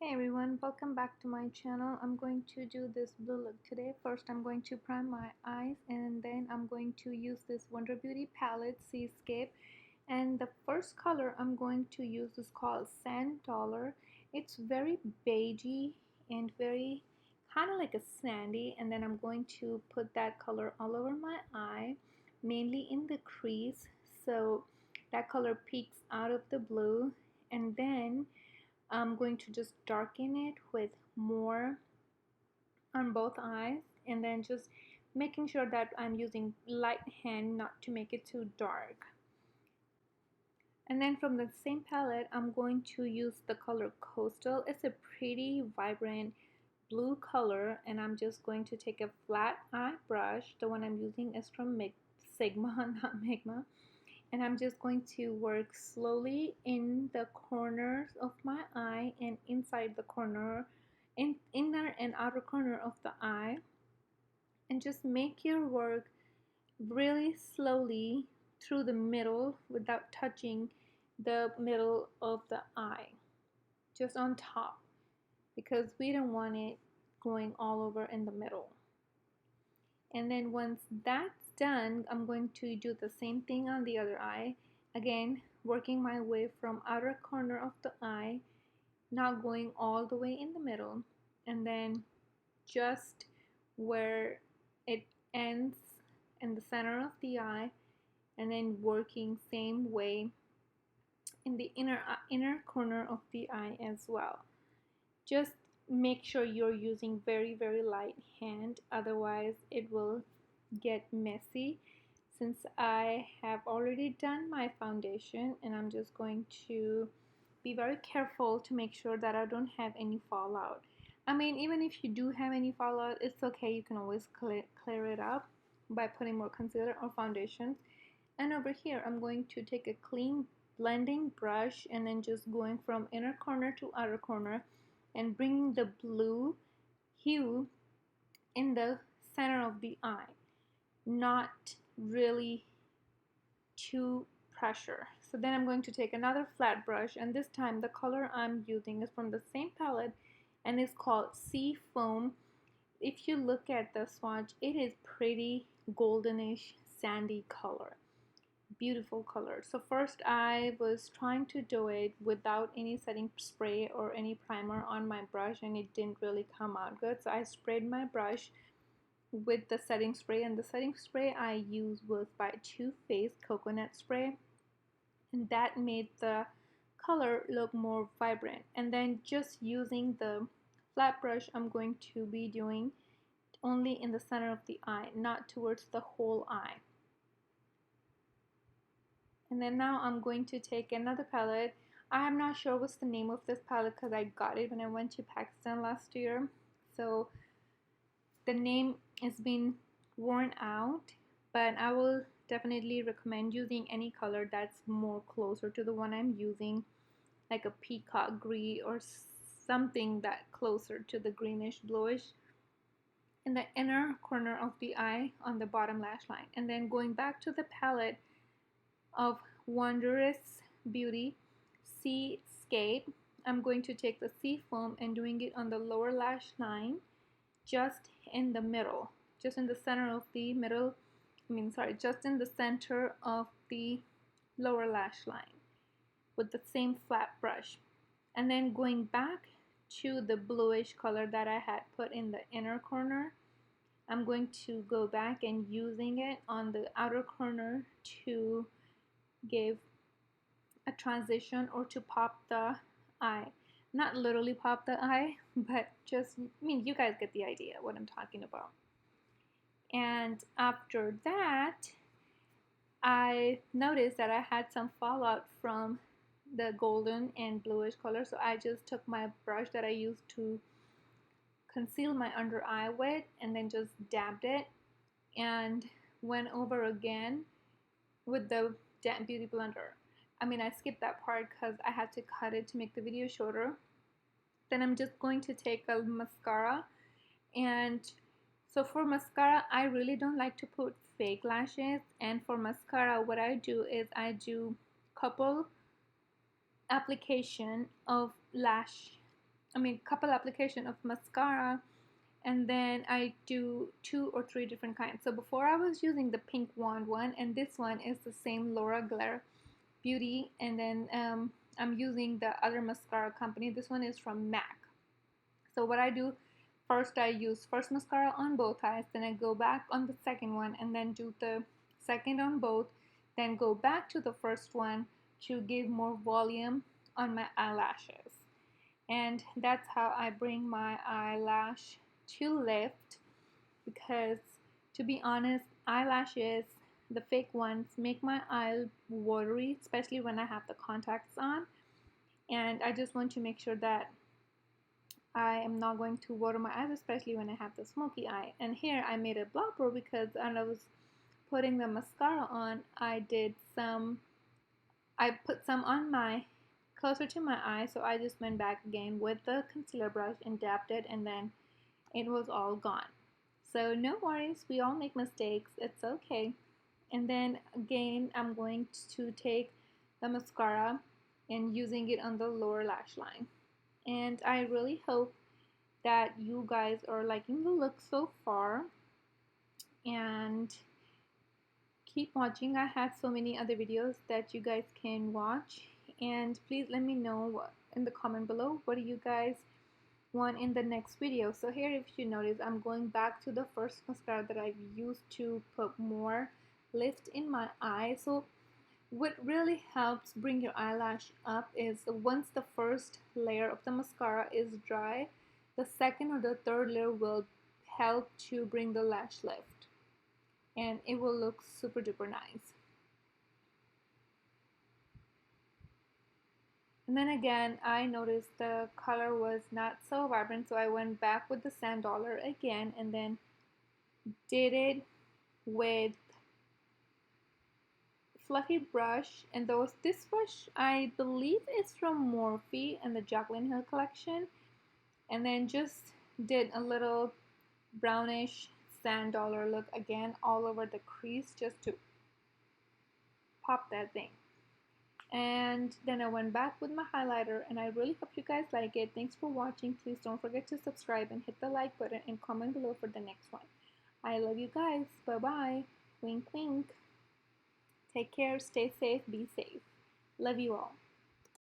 Hey everyone, welcome back to my channel. I'm going to do this blue look today. First I'm going to prime my eyes and then I'm going to use this Wonder Beauty palette Seascape, and the first color I'm going to use is called Sand Dollar. It's very beigey and very kind of like a sandy, and then I'm going to put that color all over my eye, mainly in the crease, so that color peeks out of the blue. And then I'm going to just darken it with more on both eyes, and then just making sure that I'm using light hand not to make it too dark. And then from the same palette I'm going to use the color Coastal. It's a pretty vibrant blue color, and I'm just going to take a flat eye brush. The one I'm using is from Sigma, not Migma, and I'm just going to work slowly in the corners of my eye and inside the corner, in inner and outer corner of the eye, and just make your work really slowly through the middle without touching the middle of the eye, just on top, because we don't want it going all over in the middle. And then once that's done, I'm going to do the same thing on the other eye, again working my way from outer corner of the eye, not going all the way in the middle, and then just where it ends in the center of the eye, and then working same way in the inner corner of the eye as well. Just make sure you're using very light hand, otherwise it will get messy. Since I have already done my foundation, and I'm just going to be very careful to make sure that I don't have any fallout. I mean, even if you do have any fallout, it's okay, you can always clear it up by putting more concealer or foundation. And over here I'm going to take a clean blending brush and then just going from inner corner to outer corner and bringing the blue hue in the center of the eye, not really too pressure. So then I'm going to take another flat brush, and this time the color I'm using is from the same palette and it's called Sea Foam. If you look at the swatch, it is pretty goldenish sandy color, beautiful color. So first I was trying to do it without any setting spray or any primer on my brush, and it didn't really come out good, so I sprayed my brush with the setting spray, and the setting spray I used was by Too Faced coconut spray, and that made the color look more vibrant. And then just using the flat brush, I'm going to be doing only in the center of the eye, not towards the whole eye. And then now I'm going to take another palette. I'm not sure what's the name of this palette because I got it when I went to Pakistan last year, so the name is been worn out, but I will definitely recommend using any color that's more closer to the one I'm using, like a peacock green or something that closer to the greenish bluish in the inner corner of the eye on the bottom lash line. And then going back to the palette of Wondrous Beauty Seascape, I'm going to take the Sea Foam and doing it on the lower lash line, just in the middle, just in the center of the middle, just in the center of the lower lash line with the same flat brush. And then going back to the bluish color that I had put in the inner corner, I'm going to go back and using it on the outer corner to give a transition or to pop the eye. Not literally pop the eye, but just, you guys get the idea what I'm talking about. And after that, I noticed that I had some fallout from the golden and bluish color, so I just took my brush that I used to conceal my under eye with and then just dabbed it and went over again with the Damp Beauty blender. I skipped that part because I had to cut it to make the video shorter. Then I'm just going to take a mascara, and so for mascara I really don't like to put fake lashes, and for mascara what I do is I do couple application of lash couple application of mascara, and then I do 2 or 3 different kinds. So before I was using the pink wand one, and this one is the same Laura Glare Beauty, and then I'm using the other mascara company. This one is from MAC. So what I do, first I use first mascara on both eyes, then I go back on the second one and then do the second on both, then go back to the first one to give more volume on my eyelashes. And that's how I bring my eyelash to lift, because to be honest, eyelashes, the fake ones, make my eye watery, especially when I have the contacts on, and I just want to make sure that I am not going to water my eyes, especially when I have the smoky eye. And here I made a blooper because when I was putting the mascara on, I put some on my closer to my eye, so I just went back again with the concealer brush and dabbed it, and then it was all gone. So no worries, we all make mistakes, it's okay. And then again, I'm going to take the mascara and using it on the lower lash line. And I really hope that you guys are liking the look so far, and keep watching. I have so many other videos that you guys can watch, and please let me know in the comment below what do you guys want in the next video. So here, if you notice, I'm going back to the first mascara that I've used to put more lift in my eye. So what really helps bring your eyelash up is once the first layer of the mascara is dry, the second or the third layer will help to bring the lash lift, and it will look super duper nice. And then again, I noticed the color was not so vibrant, so I went back with the sand dollar again and then did it with fluffy brush. And this brush I believe is from Morphe and the Jaclyn Hill collection, and then just did a little brownish sand dollar look again all over the crease just to pop that thing. And then I went back with my highlighter, and I really hope you guys like it. Thanks for watching. Please don't forget to subscribe and hit the like button and comment below for the next one. I love you guys. Bye bye. Wink wink. Take care, stay safe, be safe. Love you all.